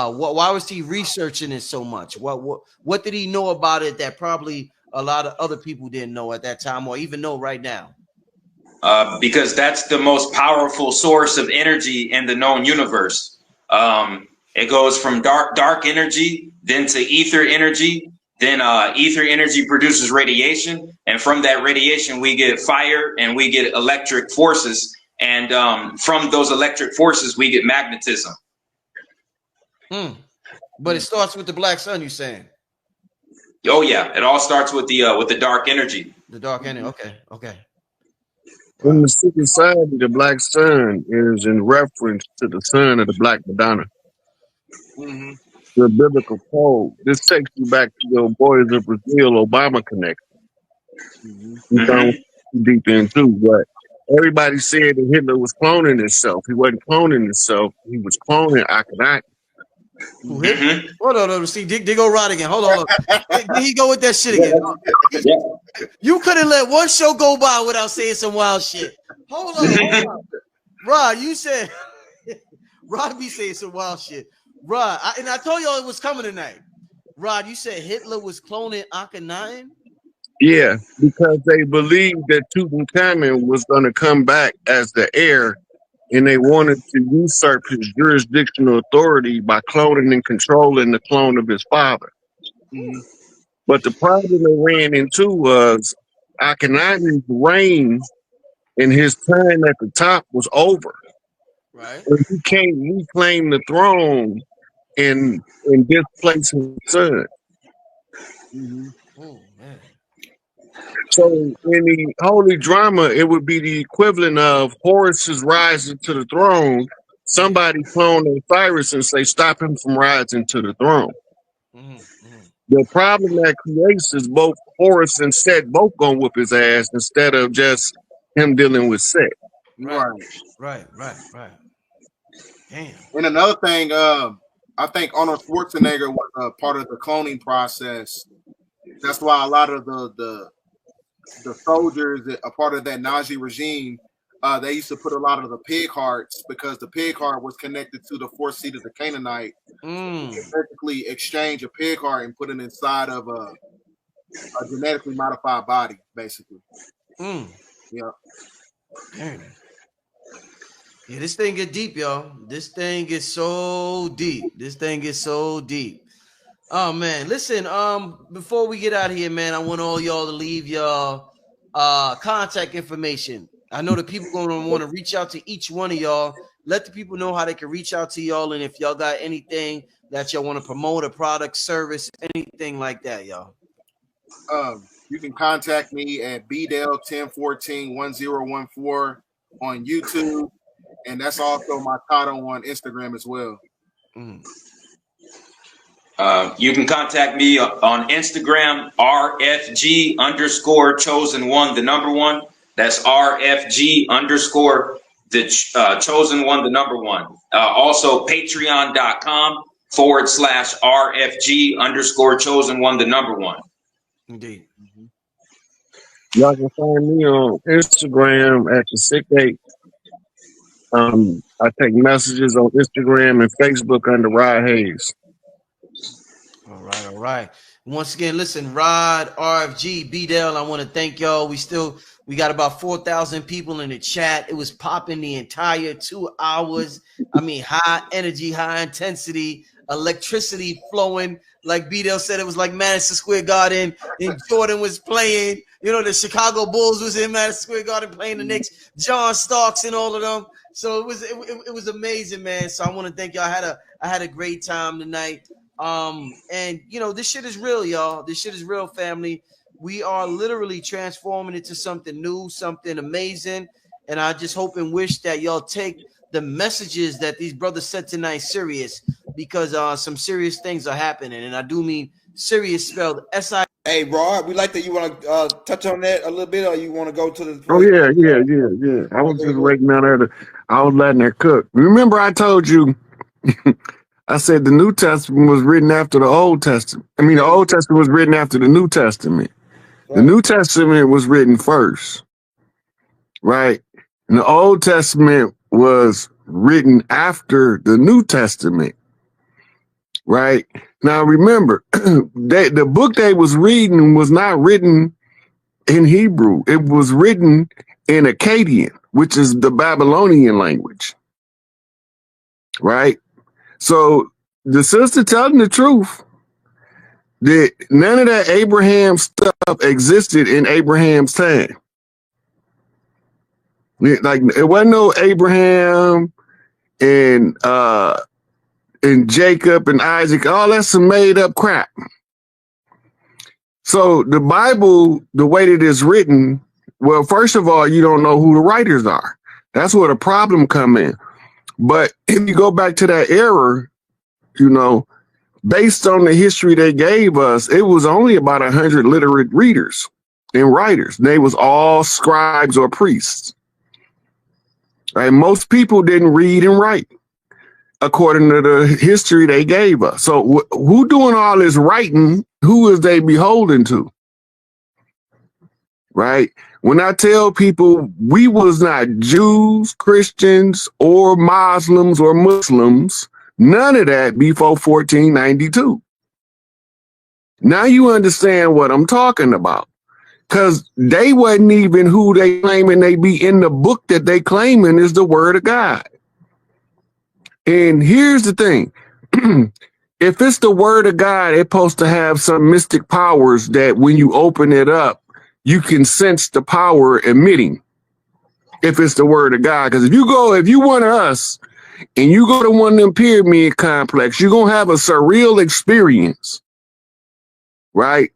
Why was he researching it so much? What did he know about it that probably a lot of other people didn't know at that time, or even know right now? Because that's the most powerful source of energy in the known universe. It goes from dark energy, then to ether energy. Then ether energy produces radiation, and from that radiation we get fire and we get electric forces, and from those electric forces we get magnetism. But it starts with the black sun, you saying? Oh yeah, it all starts with the dark energy. The dark energy. Okay. In the secret society, the black sun is in reference to the son of the Black Madonna. The biblical code. This takes you back to the Boys of Brazil Obama connection. We don't too deep into, but everybody said that Hitler was cloning himself. He wasn't cloning himself. He was cloning Akhenaten. Hold on. See, dig go right again. Hold on. Did he go with that shit again? You couldn't let one show go by without saying some wild shit. Hold on. Rod, you said Rod be saying some wild shit. Rod, I told y'all it was coming tonight. Rod, you said Hitler was cloning Akhenaten? Yeah, because they believed that Tutankhamun was going to come back as the heir, and they wanted to usurp his jurisdictional authority by cloning and controlling the clone of his father. But the problem they ran into was Akhenaten's reign and his time at the top was over. Right. And he can't reclaim the throne and displace his son. Oh, man. So in the holy drama, it would be the equivalent of Horus's rising to the throne. Somebody clone Osiris and say, stop him from rising to the throne. The problem that creates is both Horus and Set both gonna whoop his ass instead of just him dealing with Set. Right. Damn. And another thing, I think Arnold Schwarzenegger was a part of the cloning process. That's why a lot of the soldiers, a part of that Nazi regime, they used to put a lot of the pig hearts, because the pig heart was connected to the fourth seed of the Canaanite. Basically exchange a pig heart and put it inside of a genetically modified body, basically. Yeah. Damn. Yeah, this thing get deep, y'all. This thing gets so deep. Oh man, listen. Before we get out of here, man, I want all y'all to leave y'all contact information. I know the people gonna want to reach out to each one of y'all. Let the people know how they can reach out to y'all, and if y'all got anything that y'all want to promote, a product, service, anything like that, y'all. You can contact me at bdell10141014 on YouTube, and that's also my title on Instagram as well. You can contact me on Instagram, RFG_chosen1, the number one. That's RFG_chosen1, the number one. Also patreon.com/RFG_chosen1, the number one. Indeed. Y'all can find me on Instagram at the SikApe. I take messages on Instagram and Facebook under Rod Hayes. All right. Once again, listen, Rod, RFG, B-Dell, I want to thank y'all. We got about 4,000 people in the chat. It was popping the entire 2 hours. I mean, high energy, high intensity, electricity flowing. Like B-Dell said, it was like Madison Square Garden, and Jordan was playing. You know, the Chicago Bulls was in Madison Square Garden playing the Knicks, John Starks and all of them. So it was amazing, man. So I want to thank y'all. I had a great time tonight. And you know, this shit is real, y'all. This shit is real, family. We are literally transforming into something new, something amazing. And I just hope and wish that y'all take the messages that these brothers said tonight serious, because some serious things are happening. And I do mean serious, spelled S-I. Hey, Rod, we like that. You want to touch on that a little bit, or you want to go to the? Oh yeah. I was just waiting down there. I was letting her cook. Remember, I told you. I said the New Testament was written after the Old Testament. I mean, the Old Testament was written after the New Testament. The New Testament was written first, right? And the Old Testament was written after the New Testament. right? Now remember, the book they was reading was not written in Hebrew. It was written in Akkadian, which is the Babylonian language, right? So the sister telling the truth that none of that Abraham stuff existed in Abraham's time. Like it wasn't no Abraham and Jacob and Isaac. All that's some made up crap. So the Bible, the way that it's written, well, first of all, you don't know who the writers are. That's where the problem come in. But if you go back to that era, you know, based on the history they gave us, it was only about 100 literate readers and writers. They was all scribes or priests. Right? Most people didn't read and write according to the history they gave us. So who doing all this writing? Who is they beholden to? Right? When I tell people we was not Jews, Christians, or Muslims or Muslims, none of that before 1492. Now you understand what I'm talking about. Because they wasn't even who they claiming they be in the book that they claiming is the word of God. And here's the thing. If it's the word of God, it's supposed to have some mystic powers that when you open it up, you can sense the power emitting. If it's the word of God. Because if you one of us and you go to one of them pyramid complex, you're going to have a surreal experience. Right?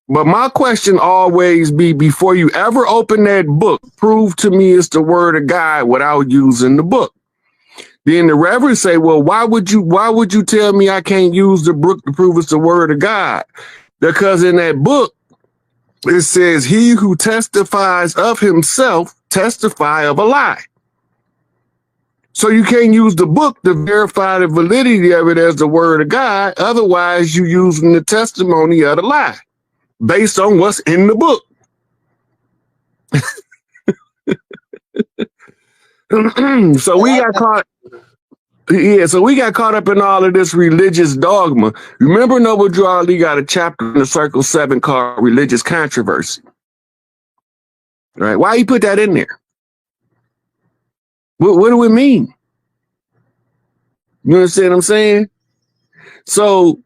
But my question always be, before you ever open that book, prove to me it's the word of God without using the book. Then the reverend say, well, why would you tell me I can't use the book to prove it's the word of God? Because in that book, it says, he who testifies of himself testify of a lie. So you can't use the book to verify the validity of it as the word of God. Otherwise, you're using the testimony of the lie based on what's in the book. So we got caught. Yeah, so we got caught up in all of this religious dogma. Remember, Noble Drew Ali got a chapter in the Circle 7 called Religious Controversy. Right? Why you put that in there? What do it mean? You understand what I'm saying? So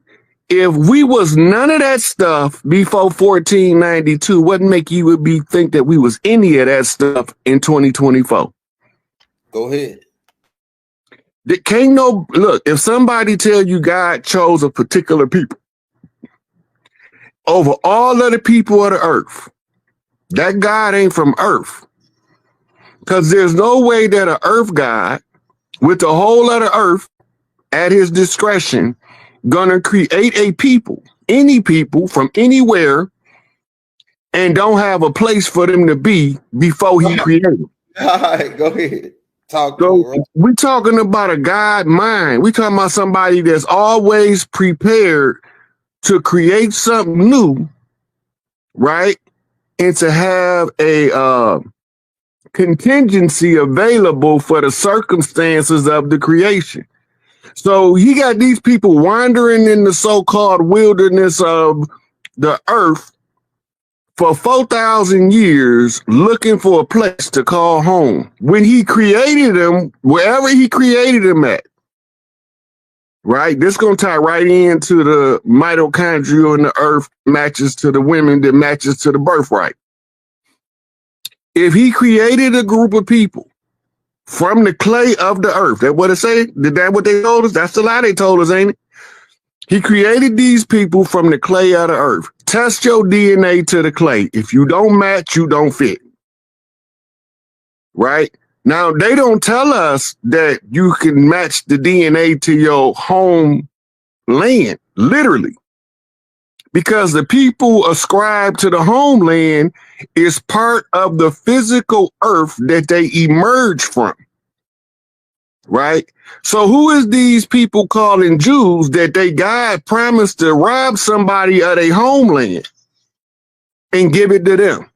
if we was none of that stuff before 1492, what make you would be think that we was any of that stuff in 2024? Go ahead. Look, if somebody tell you God chose a particular people over all of the people of the earth, that God ain't from earth. Because there's no way that an earth God with the whole of the earth at his discretion gonna create a people, any people from anywhere, and don't have a place for them to be before he created them. All right, go ahead. We're talking about a God mind. We're talking about somebody that's always prepared to create something new, right? And to have a contingency available for the circumstances of the creation. So he got these people wandering in the so-called wilderness of the earth for 4,000 years looking for a place to call home. When he created them, wherever he created them at, right? This is going to tie right into the mitochondria in the earth matches to the women that matches to the birthright. If he created a group of people from the clay of the earth, that what it say? Did that what they told us? That's the lie they told us, ain't it? He created these people from the clay of the earth. Test your DNA to the clay. If you don't match, you don't fit. Right? Now, they don't tell us that you can match the DNA to your home land, literally. Because the people ascribed to the homeland is part of the physical earth that they emerge from. Right? So who is these people calling Jews that they God promised to rob somebody of their homeland and give it to them?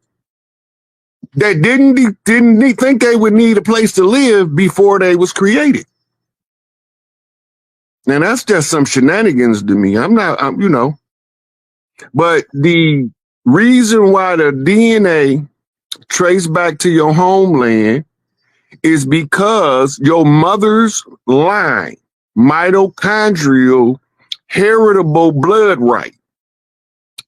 That didn't think they would need a place to live before they was created. And that's just some shenanigans to me. You know, but the reason why the DNA traced back to your homeland is because your mother's line, mitochondrial heritable blood right,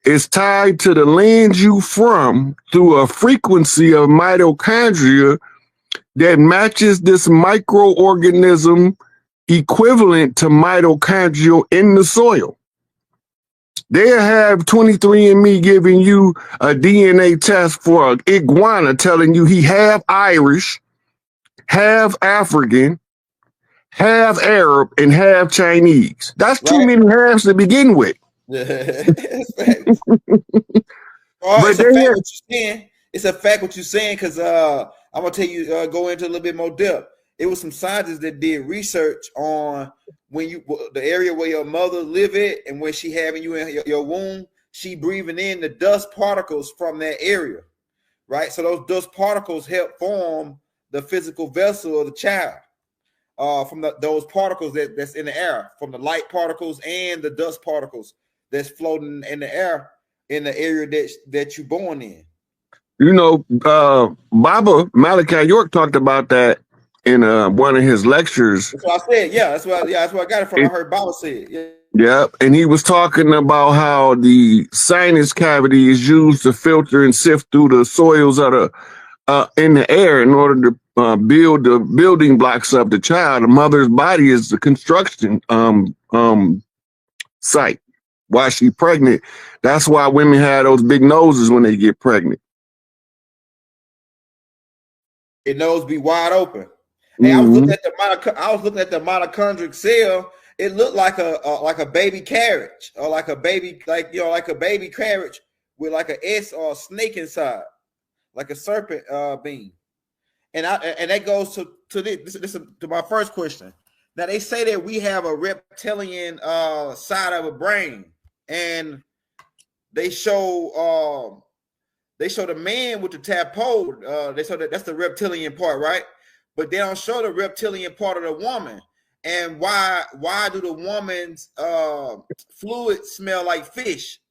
is tied to the land you from through a frequency of mitochondria that matches this microorganism equivalent to mitochondrial in the soil. They'll have 23andMe giving you a DNA test for an iguana telling you he half Irish, half African, half Arab, and half Chinese. That's too many halves to begin with. It's a fact what you're saying. It's a fact what you're saying, because I'm gonna tell you, go into a little bit more depth. It was some scientists that did research on the area where your mother live at, and when she having you in your womb, she breathing in the dust particles from that area, right? So those dust particles help form the physical vessel of the child, from those particles that's in the air, from the light particles and the dust particles that's floating in the air in the area that you're born in. You know, Baba Malachi York talked about that in one of his lectures. That's what I said. Yeah, that's where I got it from. I heard Baba say it. Yeah. Yeah, and he was talking about how the sinus cavity is used to filter and sift through the soils of the in the air in order to build the building blocks of the child. The mother's body is the construction site while she's pregnant. That's why women have those big noses when they get pregnant. It nose be wide open. Hey, I was looking at the mitochondrial cell. It looked like a baby carriage, or like a baby, like a baby carriage with like an S or a snake inside, like a serpent being. And that goes to this to my first question. Now they say that we have a reptilian side of a brain, and they show the man with the tadpole. They show that's the reptilian part, right? But they don't show the reptilian part of the woman. And why do the woman's fluid smell like fish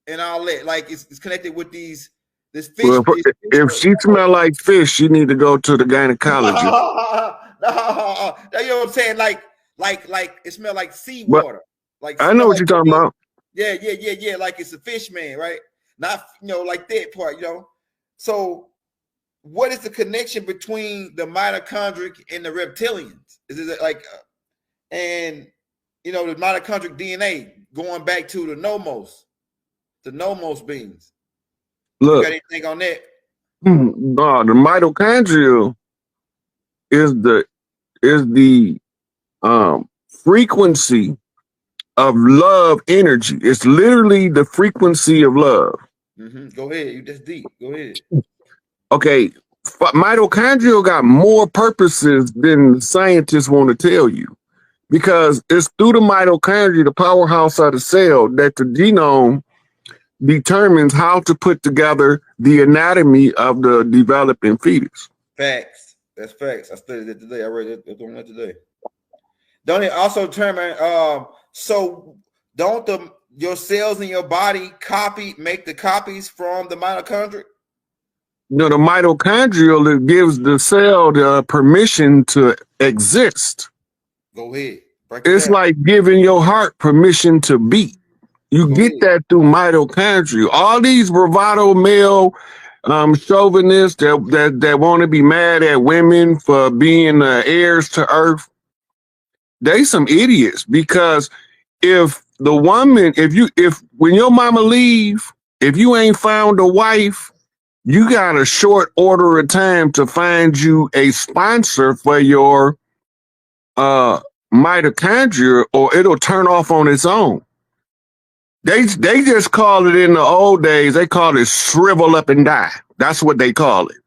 and all that? Like it's connected with this fish. Well, if she smell like fish, you need to go to the gynecologist. No, you know what I'm saying? Like it smell like seawater. Like I know what you're talking about. Yeah. Like it's a fish man, right? Not like that part, So what is the connection between the mitochondric and the reptilians? Is it like, and the mitochondric DNA going back to the nomos beings? Look, you got anything on that? No, the mitochondrial is the frequency of love energy. It's literally the frequency of love. Go ahead. You just deep. Go ahead. Okay, mitochondrial got more purposes than scientists want to tell you, because it's through the mitochondria, the powerhouse of the cell, that the genome determines how to put together the anatomy of the developing fetus. Facts. That's facts. I studied it today. I read it on that today. Don't it also determine? So don't your cells in your body make the copies from the mitochondria? No, the mitochondrial gives the cell the permission to exist. Go ahead. It's like giving your heart permission to beat. You get that through mitochondria. All these bravado male chauvinists that want to be mad at women for being heirs to earth, they some idiots. Because if the woman, when your mama leave, if you ain't found a wife, you got a short order of time to find you a sponsor for your mitochondria, or it'll turn off on its own. They just call it, in the old days, they call it shrivel up and die. That's what they call it.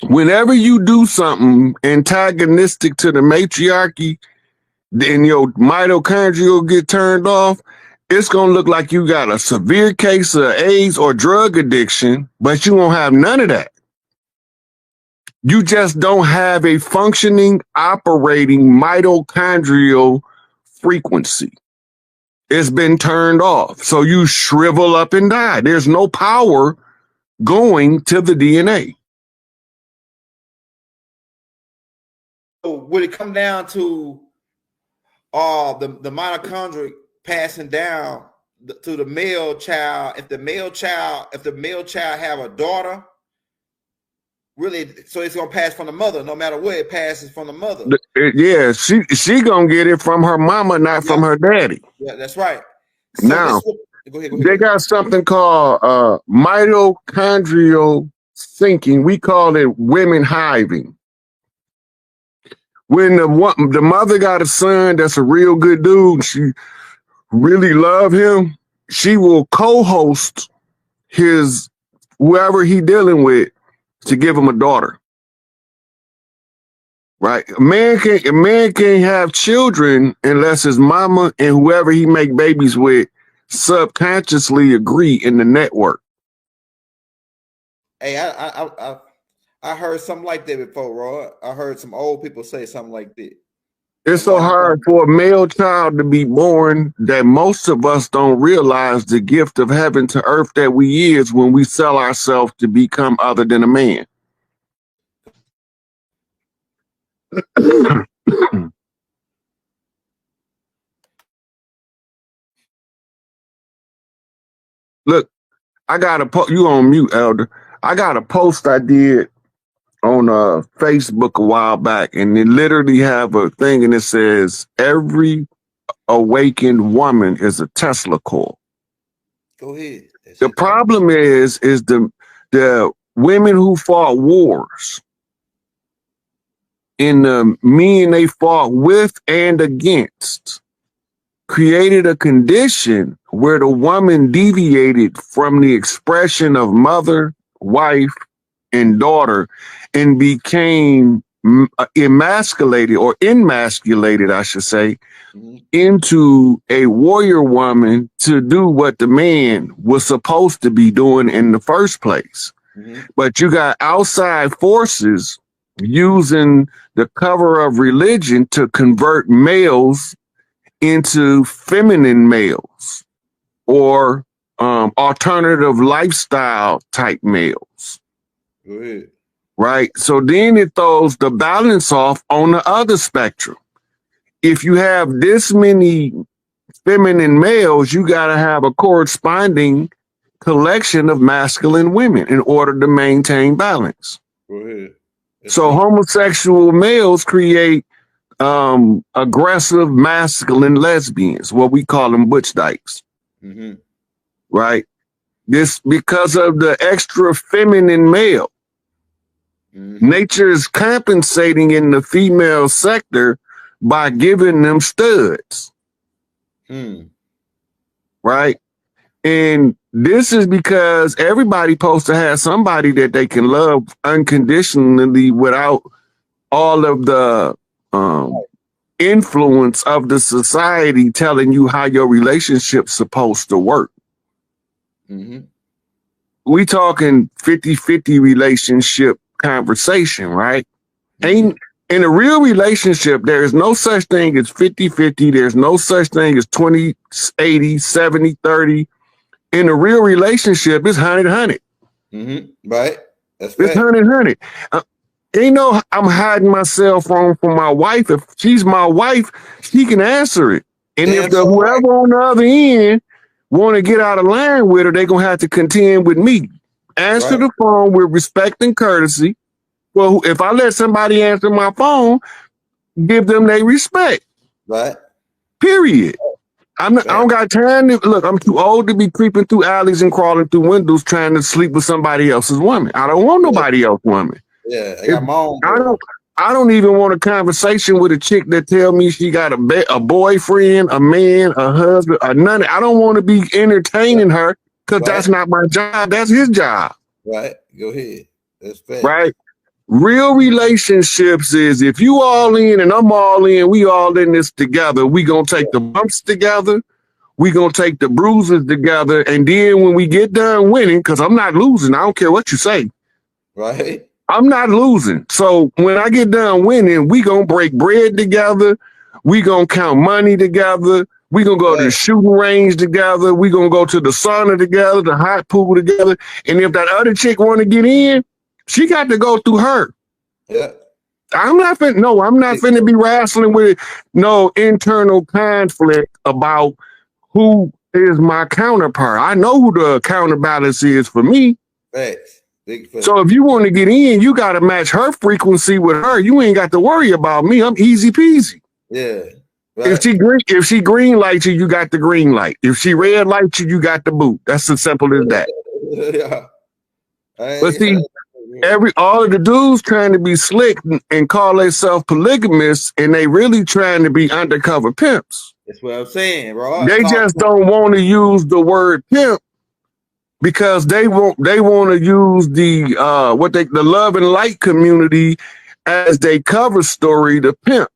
Whenever you do something antagonistic to the matriarchy, then your mitochondria will get turned off. It's going to look like you got a severe case of AIDS or drug addiction, but you won't have none of that. You just don't have a functioning, operating mitochondrial frequency. It's been turned off. So you shrivel up and die. There's no power going to the DNA. So would it come down to the mitochondria passing down to the male child? If the male child have a daughter, really, so it's gonna pass from the mother, no matter what, it passes from the mother. Yeah, she gonna get it from her mama, not from her daddy. Yeah, that's right. So now, go ahead. They got something called mitochondrial syncing. We call it women hiving. When the mother got a son that's a real good dude, she really love him, she will co-host his whoever he dealing with to give him a daughter. Right? A man can't have children unless his mama and whoever he make babies with subconsciously agree in the network. Hey, I heard something like that before, Roy. I heard some old people say something like that. It's so hard for a male child to be born that most of us don't realize the gift of heaven to earth that we is when we sell ourselves to become other than a man. Look, I got a you on mute, Elder. I got a post I did on Facebook a while back, and it literally have a thing, and it says every awakened woman is a Tesla coil. Go ahead. The problem is the women who fought wars and the men they fought with and against created a condition where the woman deviated from the expression of mother, wife, and daughter and became emasculated, I should say, into a warrior woman to do what the man was supposed to be doing in the first place. But you got outside forces using the cover of religion to convert males into feminine males or alternative lifestyle type males. Go ahead. Right? So then it throws the balance off on the other spectrum. If you have this many feminine males, you got to have a corresponding collection of masculine women in order to maintain balance. Go ahead. So homosexual males create aggressive masculine lesbians, what we call them butch dykes. Right? This because of the extra feminine male. Nature is compensating in the female sector by giving them studs. Right? And this is because everybody supposed to have somebody that they can love unconditionally without all of the influence of the society telling you how your relationship's supposed to work. We talking 50-50 relationship conversation, right? Ain't in a real relationship, there is no such thing as 50-50. There's no such thing as 20-80, 70-30. In a real relationship, it's 100-100. Right. That's it's 100-100. Ain't no I'm hiding my cell phone from my wife. If she's my wife, she can answer it. And if the whoever on the other end want to get out of line with her, they're going to have to contend with me. Answer the phone with respect and courtesy. Well, if I let somebody answer my phone, give them their respect. Right. Period. I don't got time to look. I'm too old to be creeping through alleys and crawling through windows trying to sleep with somebody else's woman. I don't want nobody else's woman. Yeah, I got my own. I don't even want a conversation with a chick that tell me she got a boyfriend, a man, a husband, a none. I don't want to be entertaining her because that's not my job. That's his job. Right. Go ahead. That's fair. Right. Real relationships is if you all in and I'm all in, we all in this together. We gonna take the bumps together. We gonna take the bruises together. And then when we get done winning, because I'm not losing, I don't care what you say. Right. I'm not losing. So when I get done winning, we gonna break bread together. We gonna count money together. We gonna go to the shooting range together. We gonna go to the sauna together, the hot pool together. And if that other chick want to get in, she got to go through her. Yeah. I'm not finna be wrestling with no internal conflict about who is my counterpart. I know who the counterbalance is for me. Facts. Big facts. So if you want to get in, you got to match her frequency with her. You ain't got to worry about me. I'm easy peasy. Yeah. Right. If she green lights you, you got the green light. If she red lights you, you got the boot. That's as simple as that. Yeah. But see, all of the dudes trying to be slick and call themselves polygamists, and they really trying to be undercover pimps. That's what I'm saying, bro. They just don't want to use the word pimp because they want to use the the love and light community as they cover story to pimp.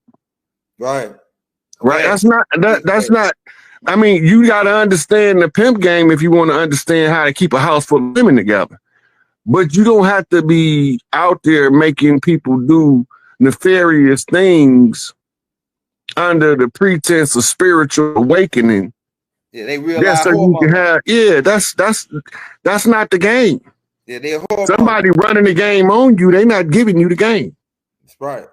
Right. Right. That's not. I mean, you got to understand the pimp game if you want to understand how to keep a house full of women together. But you don't have to be out there making people do nefarious things under the pretense of spiritual awakening. Yeah, they realize so you can have. Yeah, that's not the game. Yeah, they're horrible. Somebody running the game on you, they not giving you the game. That's right.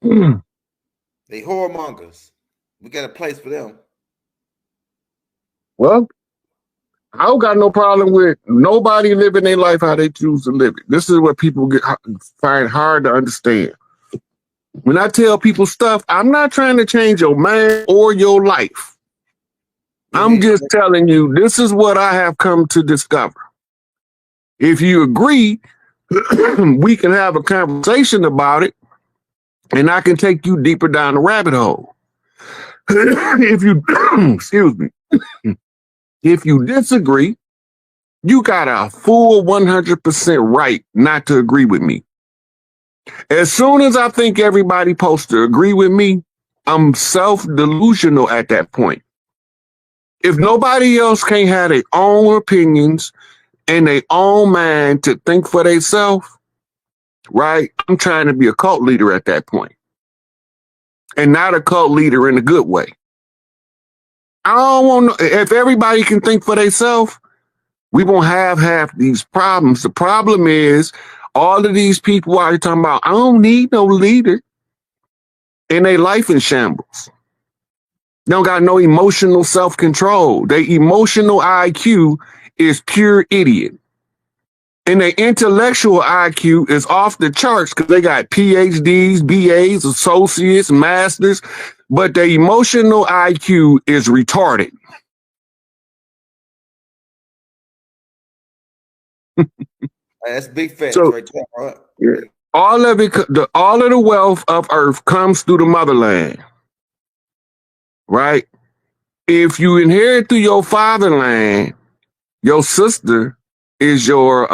They whoremongers. We got a place for them. Well, I don't got no problem with nobody living their life how they choose to live it. This is what people find hard to understand. When I tell people stuff, I'm not trying to change your mind or your life. I'm just telling you, this is what I have come to discover. If you agree, we can have a conversation about it, and I can take you deeper down the rabbit hole. If you, excuse me, if you disagree, you got a full 100% right not to agree with me. As soon as I think everybody supposed to agree with me, I'm self-delusional at that point. If nobody else can't have their own opinions and their own mind to think for themselves, right? I'm trying to be a cult leader at that point. And not a cult leader in a good way. I don't want to, if everybody can think for themselves, we won't have half these problems. The problem is all of these people are talking about, I don't need no leader. And they life in shambles. They don't got no emotional self-control. Their emotional IQ is pure idiot. And their intellectual IQ is off the charts because they got PhDs, BAs, associates, masters, but their emotional IQ is retarded. That's big facts right there. Right? Yeah. All of the wealth of Earth comes through the motherland, right? If you inherit through your fatherland, your sister is your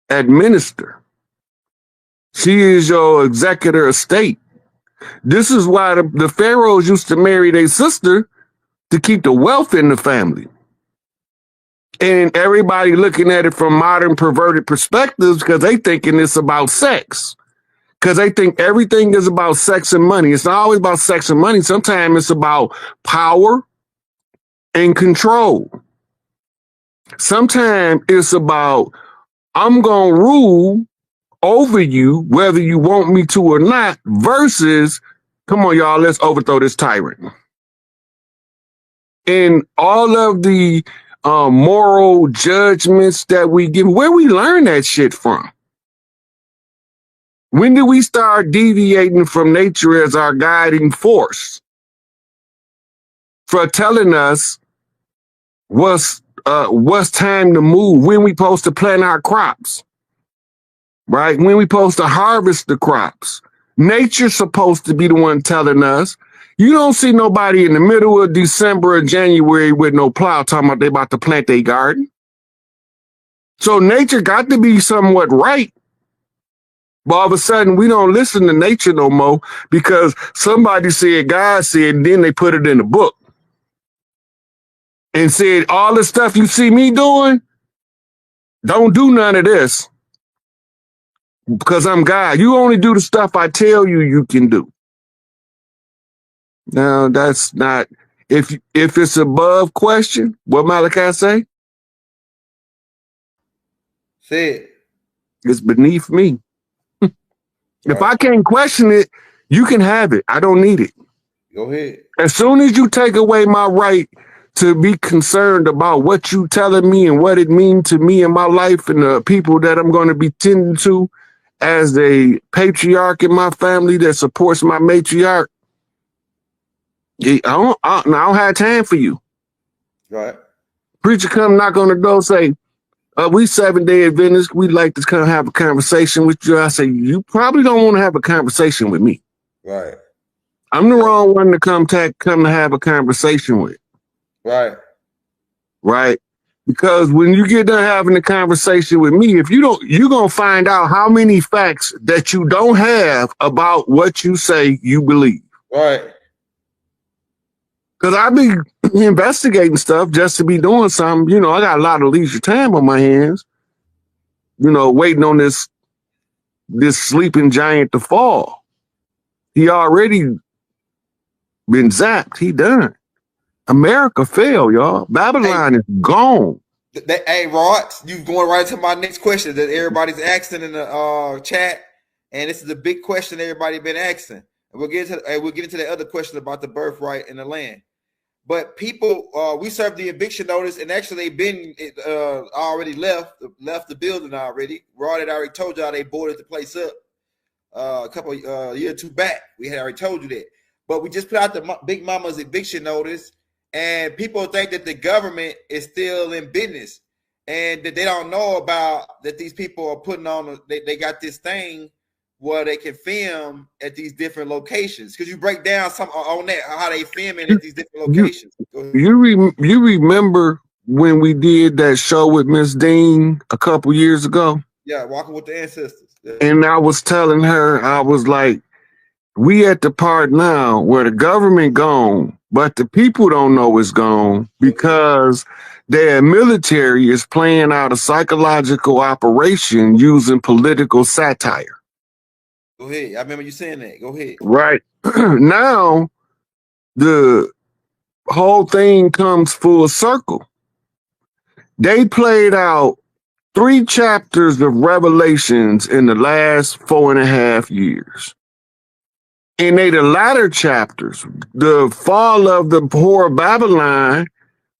administrator. She is your executor of state. This is why the pharaohs used to marry their sister to keep the wealth in the family. And everybody looking at it from modern perverted perspectives because they thinking it's about sex. Because they think everything is about sex and money. It's not always about sex and money. Sometimes it's about power and control. Sometimes it's about, I'm going to rule over you, whether you want me to or not, versus, come on, y'all, let's overthrow this tyrant. And all of the moral judgments that we give, where we learn that shit from? When did we start deviating from nature as our guiding force for telling us what's time to move, when we supposed to plant our crops, right? When we supposed to harvest the crops? Nature's supposed to be the one telling us. You don't see nobody in the middle of December or January with no plow talking about they about to plant their garden. So nature got to be somewhat right. But all of a sudden, we don't listen to nature no more because somebody said, God said, and then they put it in a book and said, all the stuff you see me doing, don't do none of this. because I'm God. You only do the stuff I tell you can do. Now, that's not, if it's above question, what Malachi say? Say it. It's beneath me. If I can't question it, you can have it. I don't need it. Go ahead. As soon as you take away my right to be concerned about what you telling me and what it means to me in my life and the people that I'm going to be tending to as a patriarch in my family that supports my matriarch, I don't have time for you. Right. Preacher come knock on the door, say, we 7-Day Adventists, we'd like to come have a conversation with you. I say, you probably don't want to have a conversation with me. Right. I'm the wrong one to come to have a conversation with. Right. Right. Because when you get done having a conversation with me, if you don't, you're going to find out how many facts that you don't have about what you say you believe. Right. Because I be investigating stuff just to be doing something. You know, I got a lot of leisure time on my hands, you know, waiting on this sleeping giant to fall. He already been zapped. He done. America fell, y'all. Babylon is gone. Hey, Rod, you going right to my next question that everybody's asking in the chat, and this is a big question everybody been asking. And we'll get into the other question about the birthright in the land. But people, we served the eviction notice, and actually they've been already left the building already. Rod had already told y'all they boarded the place up a couple year or two back. We had already told you that. But we just put out the Big Mama's eviction notice, and people think that the government is still in business, and that they don't know about that these people are putting on. They got this thing where they can film at these different locations. Could you break down some on that, how they filming at these different locations? You remember when we did that show with Miss Dean a couple years ago? Yeah, Walking with the Ancestors. Yeah. And I was telling her, I was like, we at the part now where the government gone, but the people don't know it's gone because their military is playing out a psychological operation using political satire. Go ahead. I remember you saying that. Go ahead. Right. Now, the whole thing comes full circle. They played out 3 chapters of Revelations in the last 4.5 years. And they the latter chapters, the fall of the whore of Babylon,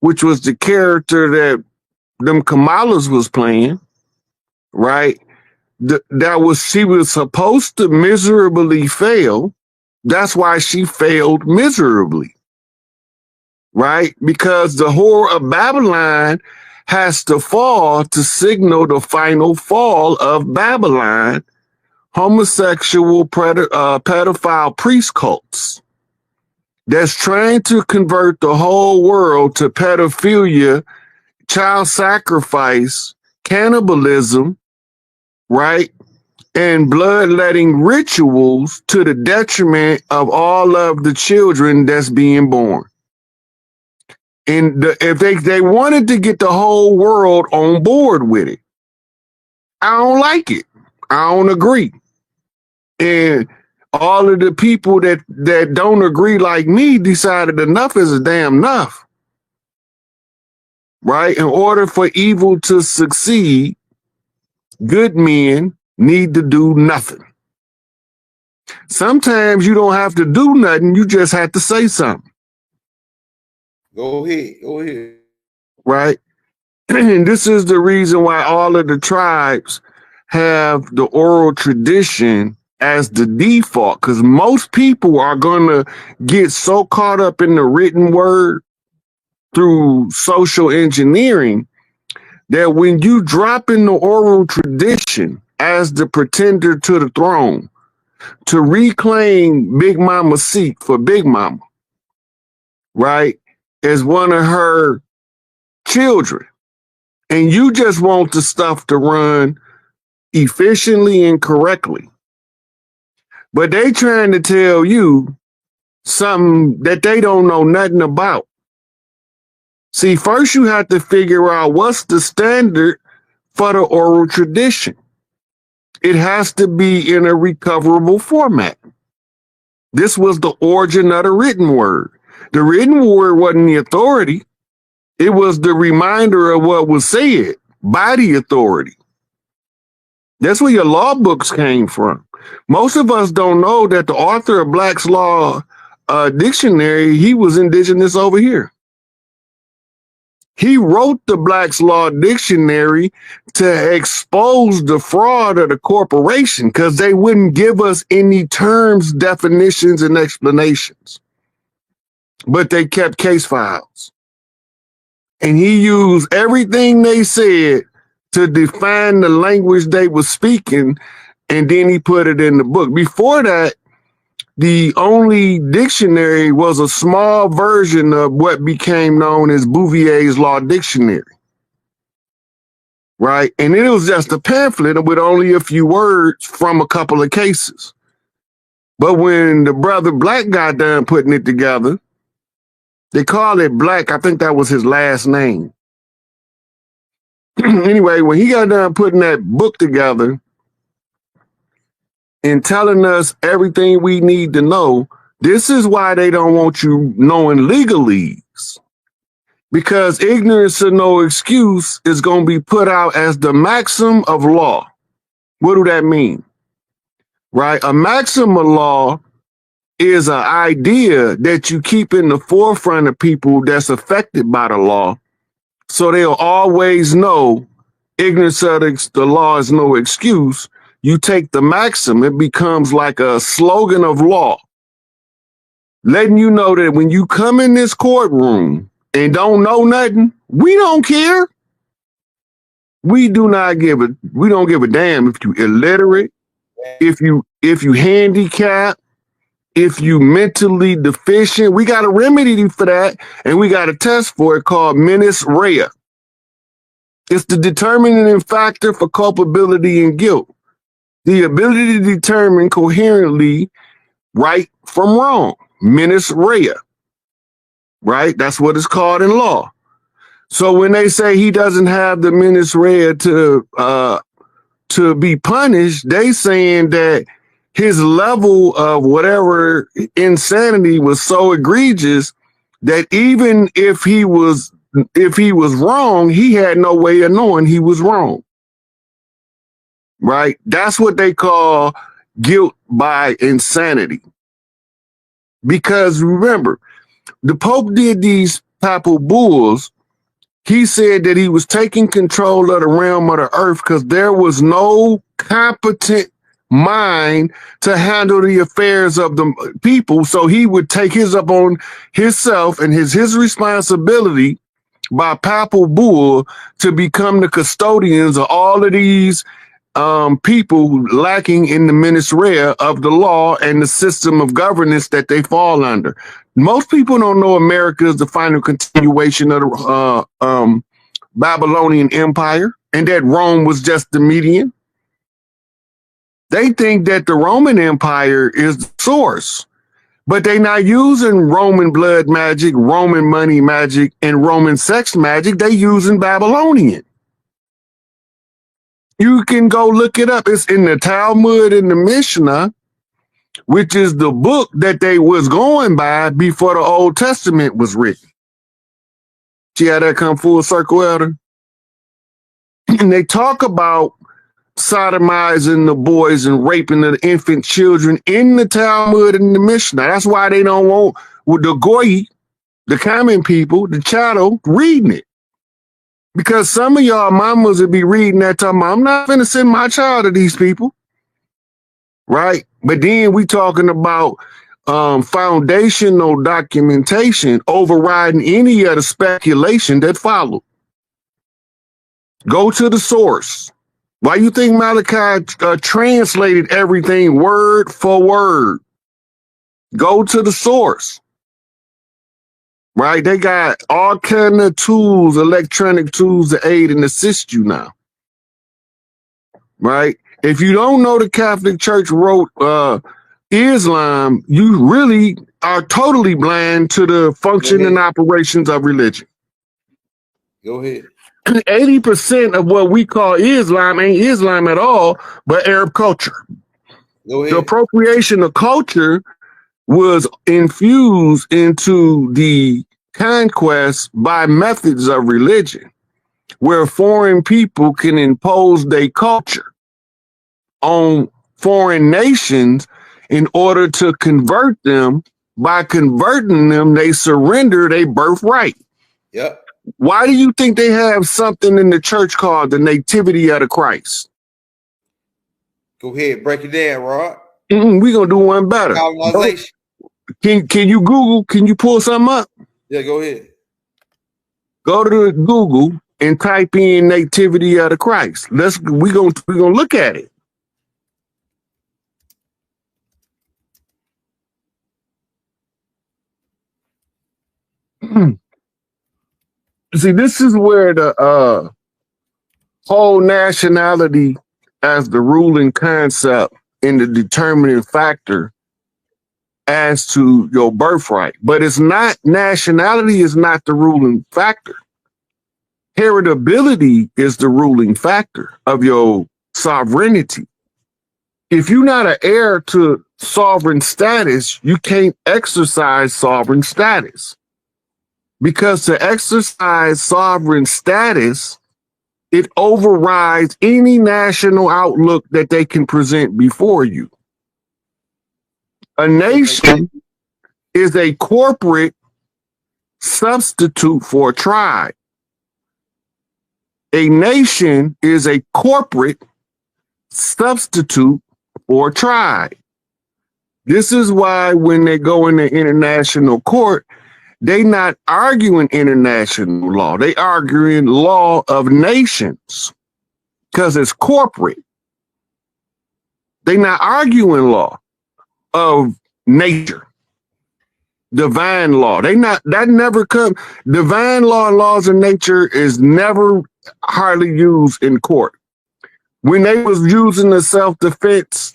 which was the character that them Kamalas was playing, right? She was supposed to miserably fail. That's why she failed miserably, right? Because the whore of Babylon has to fall to signal the final fall of Babylon, homosexual pedophile priest cults that's trying to convert the whole world to pedophilia, child sacrifice, cannibalism, right? And bloodletting rituals to the detriment of all of the children that's being born. And if they wanted to get the whole world on board with it, I don't like it. I don't agree. And all of the people that don't agree like me decided enough is a damn enough. Right? In order for evil to succeed, good men need to do nothing. Sometimes you don't have to do nothing. You just have to say something. Go ahead. Right? And this is the reason why all of the tribes have the oral tradition as the default, because most people are going to get so caught up in the written word through social engineering that when you drop in the oral tradition as the pretender to the throne to reclaim Big Mama's seat for Big Mama, right, as one of her children, and you just want the stuff to run efficiently and correctly, but they trying to tell you something that they don't know nothing about. See, first you have to figure out what's the standard for the oral tradition. It has to be in a recoverable format. This was the origin of the written word. The written word wasn't the authority. It was the reminder of what was said by the authority. That's where your law books came from. Most of us don't know that the author of Black's Law Dictionary, he was indigenous over here. He wrote the Black's Law Dictionary to expose the fraud of the corporation because they wouldn't give us any terms, definitions, and explanations. But they kept case files. And he used everything they said to define the language they were speaking, and then he put it in the book. Before that, the only dictionary was a small version of what became known as Bouvier's Law Dictionary, right? And it was just a pamphlet with only a few words from a couple of cases. But when the brother Black got done putting it together, they called it Black. I think that was his last name. Anyway, when he got done putting that book together and telling us everything we need to know, this is why they don't want you knowing legalese. Because ignorance of no excuse is going to be put out as the maxim of law. What do that mean? Right? A maxim of law is an idea that you keep in the forefront of people that's affected by the law, so they'll always know ignorance of the law is no excuse. You take the maxim, it becomes like a slogan of law, letting you know that when you come in this courtroom and don't know nothing, we don't care. We don't give a damn if you illiterate, if you handicapped, if you mentally deficient. We got a remedy for that, and we got a test for it called menis rea. It's the determining factor for culpability and guilt. The ability to determine coherently right from wrong. Menis rea. Right? That's what it's called in law. So when they say he doesn't have the menis rea to be punished, they saying that his level of whatever insanity was so egregious that even if he was wrong, he had no way of knowing he was wrong. Right? That's what they call guilt by insanity. Because remember, the Pope did these papal bulls. He said that he was taking control of the realm of the earth because there was no competent mind to handle the affairs of the people. So he would take his up on himself and his responsibility by papal bull to become the custodians of all of these people lacking in the menis rea of the law and the system of governance that they fall under. Most people don't know America is the final continuation of the Babylonian Empire and that Rome was just the median. They think that the Roman Empire is the source, but they're not using Roman blood magic, Roman money magic, and Roman sex magic. They're using Babylonian. You can go look it up. It's in the Talmud and the Mishnah, which is the book that they was going by before the Old Testament was written. See how that come full circle, Elder? And they talk about sodomizing the boys and raping the infant children in the Talmud and the Mishnah. That's why they don't want the goy, the common people, the chattel, reading it. Because some of y'all mamas would be reading that talking about, I'm not going to send my child to these people. Right? But then we talking about foundational documentation overriding any of the speculation that followed. Go to the source. Why you think Malachi translated everything word for word? Go to the source. Right? They got all kind of tools, electronic tools to aid and assist you now. Right? If you don't know the Catholic Church wrote Islam, you really are totally blind to the function and operations of religion. Go ahead. 80% of what we call Islam ain't Islam at all, but Arab culture. The appropriation of culture was infused into the conquest by methods of religion, where foreign people can impose their culture on foreign nations in order to convert them. By converting them, they surrender their birthright. Yep. Why do you think they have something in the church called the Nativity of the Christ? Go ahead, break it down, Rod. We're gonna do one better. Colonization. Can you Google? Can you pull something up? Yeah, go ahead. Go to Google and type in Nativity of the Christ. We're gonna look at it. See, this is where the whole nationality as the ruling concept and the determining factor as to your birthright. But it's not, nationality is not the ruling factor. Heritability is the ruling factor of your sovereignty. If you're not an heir to sovereign status, you can't exercise sovereign status. Because to exercise sovereign status, it overrides any national outlook that they can present before you. A nation is a corporate substitute for a tribe. A nation is a corporate substitute for a tribe. This is why when they go into international court, they not arguing international law. They arguing law of nations because it's corporate. They not arguing law of nature, divine law. That never come. Divine law and laws of nature is never hardly used in court. When they was using the self-defense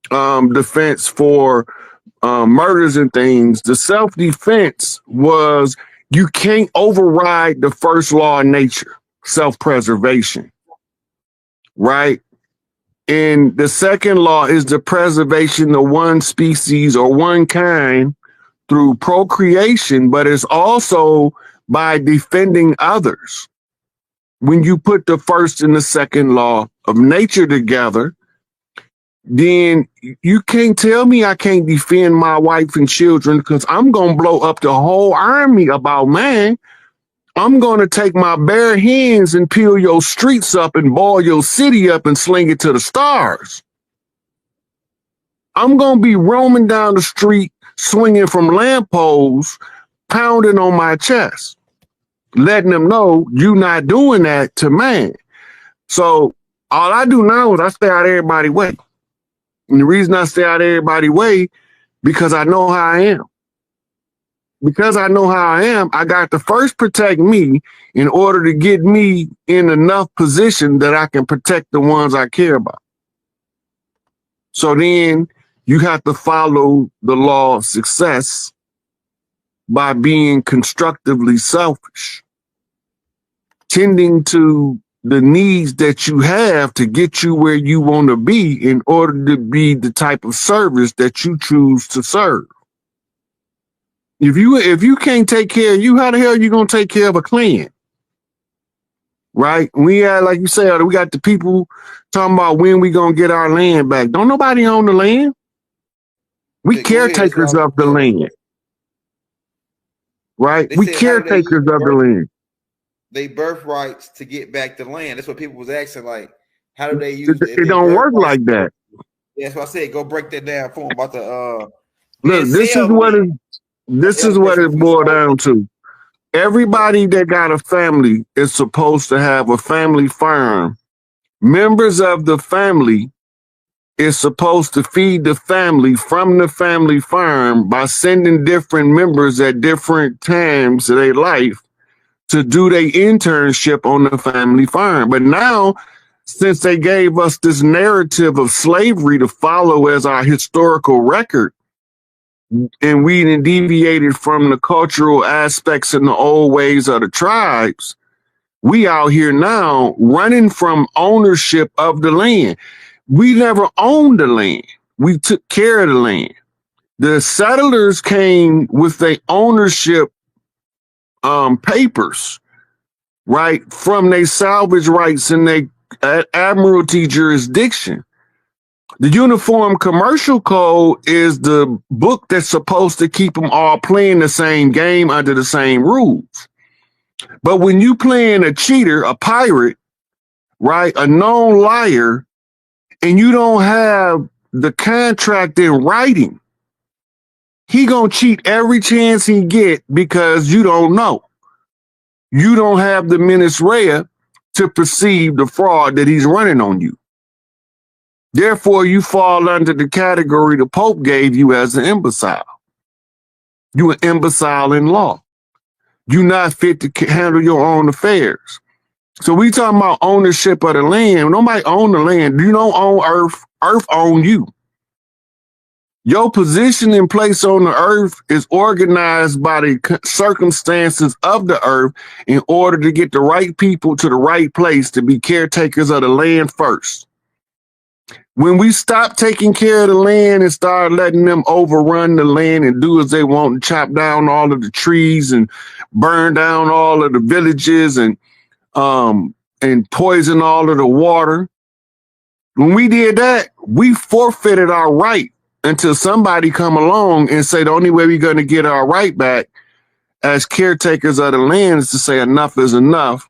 defense for murders and things, the self-defense was you can't override the first law of nature, self-preservation, right? And the second law is the preservation of one species or one kind through procreation, but it's also by defending others. When you put the first and the second law of nature together, then you can't tell me I can't defend my wife and children because I'm going to blow up the whole army about mine. I'm going to take my bare hands and peel your streets up and ball your city up and sling it to the stars. I'm going to be roaming down the street, swinging from lampposts, pounding on my chest, letting them know you're not doing that to man. So all I do now is I stay out of everybody's way. And the reason I stay out of everybody's way, because I know how I am. Because I know how I am, I got to first protect me in order to get me in enough position that I can protect the ones I care about. So then you have to follow the law of success by being constructively selfish, tending to the needs that you have to get you where you want to be in order to be the type of service that you choose to serve. If you can't take care of you, how the hell are you going to take care of a clan? Right? We had, like you said, we got the people talking about when we going to get our land back. Don't nobody own the land. We caretakers of the land. Right? We caretakers of the land. They birthrights to get back the land. That's what people was asking. Like, how do they use it? It don't work like that. Yeah, that's what I said. Go break that down for them about the look, this is what it boiled down to. Everybody that got a family is supposed to have a family farm. Members of the family is supposed to feed the family from the family farm by sending different members at different times of their life to do their internship on the family farm. But now, since they gave us this narrative of slavery to follow as our historical record, and we done deviated from the cultural aspects and the old ways of the tribes, We out here now running from ownership of the land. We never owned the land. We took care of the land. The settlers came with their ownership papers, right, from their salvage rights and their admiralty jurisdiction. The Uniform Commercial Code is the book that's supposed to keep them all playing the same game under the same rules. But when you playing a cheater, a pirate, right, a known liar, and you don't have the contract in writing, he gonna cheat every chance he get because you don't know. You don't have the mens rea to perceive the fraud that he's running on you. Therefore, you fall under the category the Pope gave you as an imbecile. You an imbecile in law. You're not fit to handle your own affairs. So we talking about ownership of the land. Nobody own the land. You don't own earth. Earth own you. Your position in place on the earth is organized by the circumstances of the earth in order to get the right people to the right place to be caretakers of the land first. When we stop taking care of the land and start letting them overrun the land and do as they want and chop down all of the trees and burn down all of the villages and poison all of the water. When we did that, we forfeited our right until somebody come along and say the only way we're going to get our right back as caretakers of the land is to say enough is enough.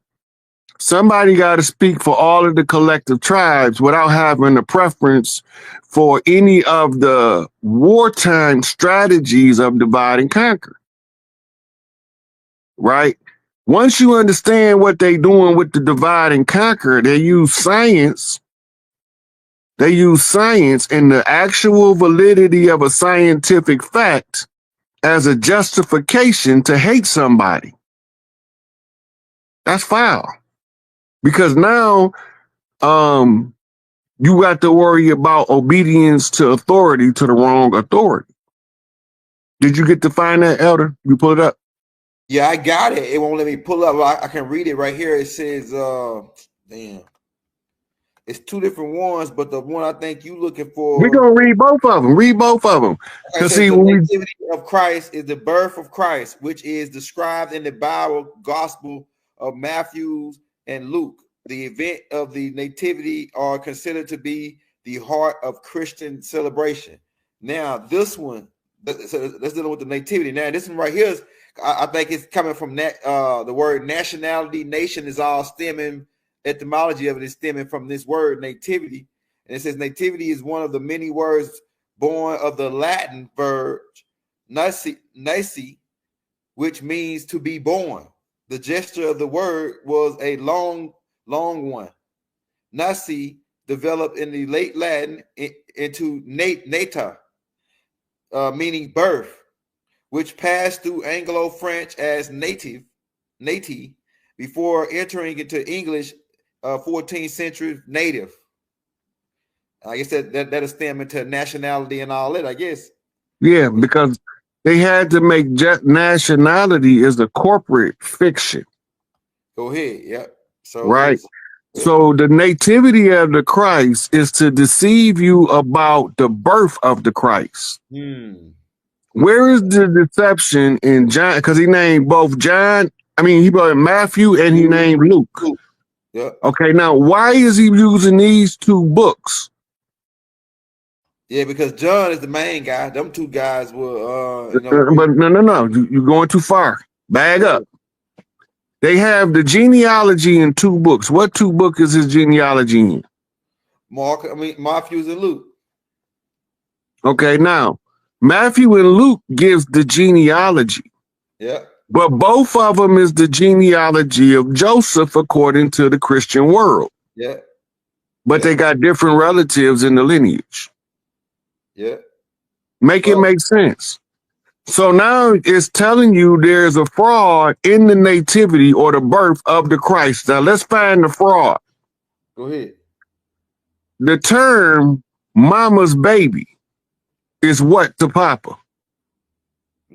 Somebody got to speak for all of the collective tribes without having a preference for any of the wartime strategies of divide and conquer. Right? Once you understand what they're doing with the divide and conquer, they use science. They use science and the actual validity of a scientific fact as a justification to hate somebody. That's foul. Because now you got to worry about obedience to authority, to the wrong authority. Did you get to find that, Elder? You pull it up? Yeah, I got it. It won't let me pull up. I can read it right here. It says, damn. It's two different ones, but the one I think you looking for. We're going to read both of them. Read both of them. Because see, the nativity of Christ is the birth of Christ, which is described in the Bible gospel of Matthew and Luke. The event of the nativity are considered to be the heart of Christian celebration. Now, this one, so let's deal with the nativity. Now, this one right here is, I think it's coming from that the word nationality. Nation is all stemming, etymology of it is stemming from this word nativity. And it says nativity is one of the many words born of the Latin verb nasci, which means to be born. The gesture of the word was a long one. Nasci developed in the late Latin into nata, meaning birth, which passed through Anglo-French as native, before entering into English 14th century native. I guess that is stem into nationality and all that, I guess. Yeah, because they had to make nationality as a corporate fiction. Go ahead. Yep. So right. So the nativity of the Christ is to deceive you about the birth of the Christ. Where is the deception in John? Because he named both John, he brought Matthew and he named Luke. Yeah. Okay, now why is he using these two books? Yeah, because John is the main guy. Them two guys were but no. You're going too far. Bag up. They have the genealogy in two books. What two books is his genealogy in? Matthew and Luke. Okay, now Matthew and Luke gives the genealogy. Yeah. But both of them is the genealogy of Joseph according to the Christian world. Yeah. But they got different relatives in the lineage. Yeah. It make sense. So now it's telling you there's a fraud in the nativity or the birth of the Christ. Now let's find the fraud. Go ahead. The term mama's baby is what to Papa?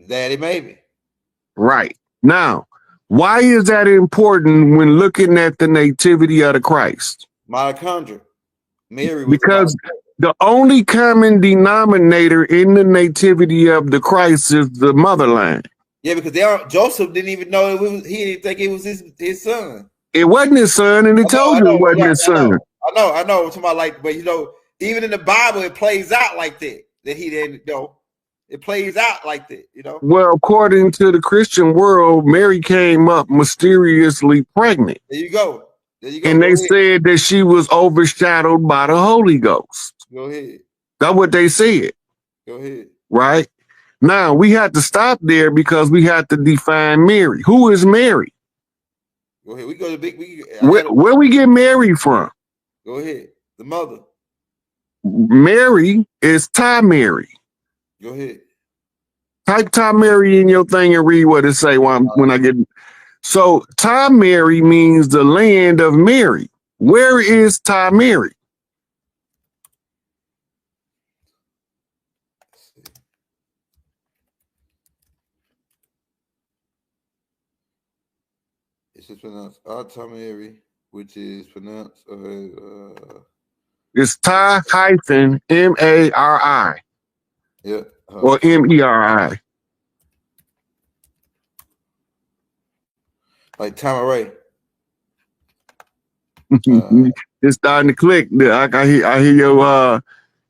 Daddy baby. Right. Now, Why is that important when looking at the nativity of the Christ? Mitochondria. Mary was Because the only common denominator in the nativity of the Christ is the motherline. Yeah, because Joseph didn't even know he didn't think it was his son. It wasn't his son, and he told you it wasn't his son. I know. I'm talking about like, but even in the Bible, it plays out like that. That he didn't know. It plays out like that, Well, according to the Christian world, Mary came up mysteriously pregnant. There you go. And they said that she was overshadowed by the Holy Ghost. Go ahead. That's what they said. Go ahead. Right? Now, we had to stop there because we had to define Mary. Who is Mary? Go ahead. We go to big. Where we get Mary from? Go ahead. The mother. Mary is Ty Mary. Go ahead. Type Ty Mary in your thing and read what it say when I get. So Ty Mary means the land of Mary. Where is Ty Mary? It's pronounced Ty Mary, which is pronounced. It's Ty hyphen M-A-R-I. Yeah. Or M-E-R-I. Like Tamaray. It's starting to click. I hear your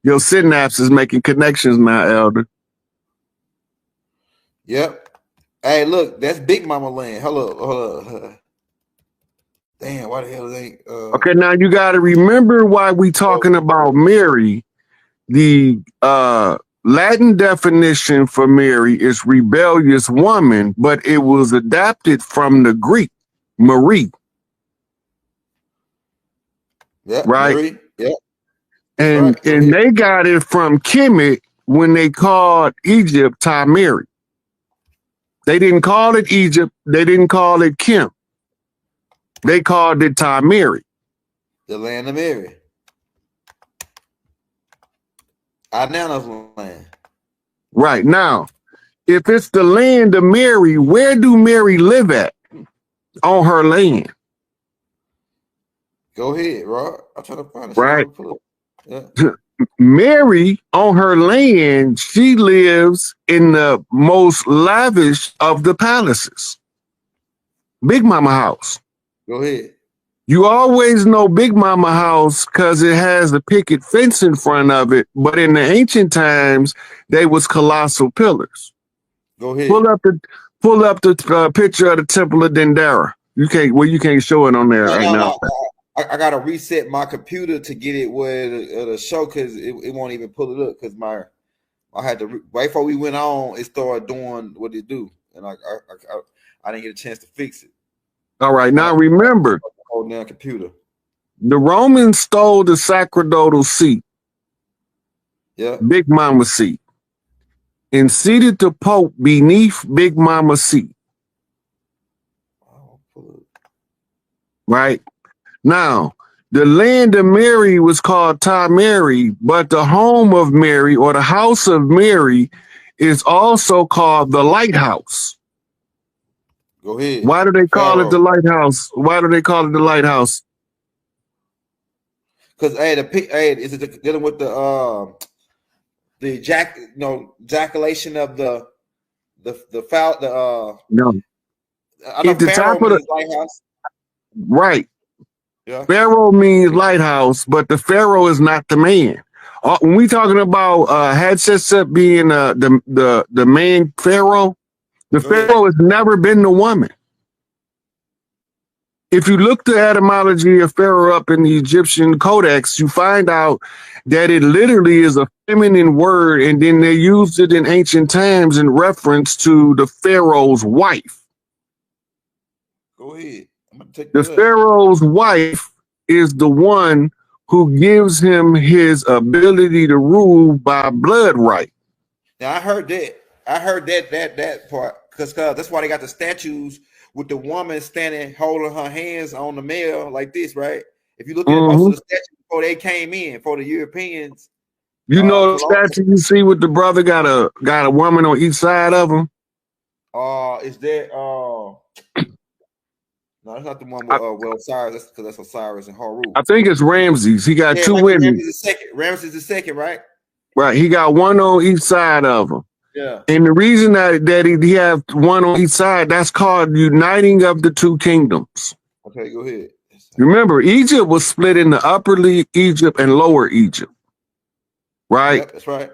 synapses making connections now, Elder. Yep. Hey, look, that's Big Mama land. Hold up. Damn, why the hell ain't Okay, now you gotta remember why we talking about Mary. The Latin definition for Mary is rebellious woman, but it was adapted from the Greek, Marie. Yeah, right. Marie. Yeah. And Right. and they got it from Kemet when they called Egypt Ty Mary. They didn't call it Egypt. They didn't call it Kim. They called it Ty Mary. The land of Mary. Nana's land. Right. Now, if it's the land of Mary, where do Mary live at? On her land. Go ahead, Rod. I'm trying to find it. Right. Yeah. Mary, on her land, she lives in the most lavish of the palaces. Big Mama house. Go ahead. You always know Big Mama house because it has a picket fence in front of it. But in the ancient times, they was colossal pillars. Go ahead. Pull up the picture of the Temple of Dendera. You can't show it on there right now. I gotta reset my computer to get it where it'll show because it won't even pull it up because I had to right before we went on, it started doing what it do, and I didn't get a chance to fix it. All right, now remember, holding down computer. The Romans stole the sacerdotal seat, Big Mama's seat, and seated the Pope beneath Big Mama's seat. Right? Now, the land of Mary was called Ty Mary, but the home of Mary or the house of Mary is also called the lighthouse. Go ahead. Why do they call it the lighthouse? Why do they call it the lighthouse? Because is it dealing with the ejaculation of the foul no. I know at the top of the lighthouse. Right. Yeah. Pharaoh means lighthouse, but the Pharaoh is not the man. When we talking about Hatshepsut being the man Pharaoh, the Pharaoh has never been the woman. If you look the etymology of Pharaoh up in the Egyptian codex, you find out that it literally is a feminine word, and then they used it in ancient times in reference to the Pharaoh's wife. Go ahead. The Pharaoh's wife is the one who gives him his ability to rule by blood right. Now I heard that part because that's why they got the statues with the woman standing holding her hands on the male like this, right? If you look at most of the statues before they came in for the Europeans, you know the statue you see with the brother got a woman on each side of him. Is that No, that's not the one with well, Osiris. That's because that's Osiris and Haru. I think it's Ramses. He got two women. Ramses the second, right? Right. He got one on each side of him. Yeah. And the reason that he have one on each side, that's called uniting of the two kingdoms. Okay, go ahead. Remember, Egypt was split into Upper Egypt and Lower Egypt. Right? Yep, that's right.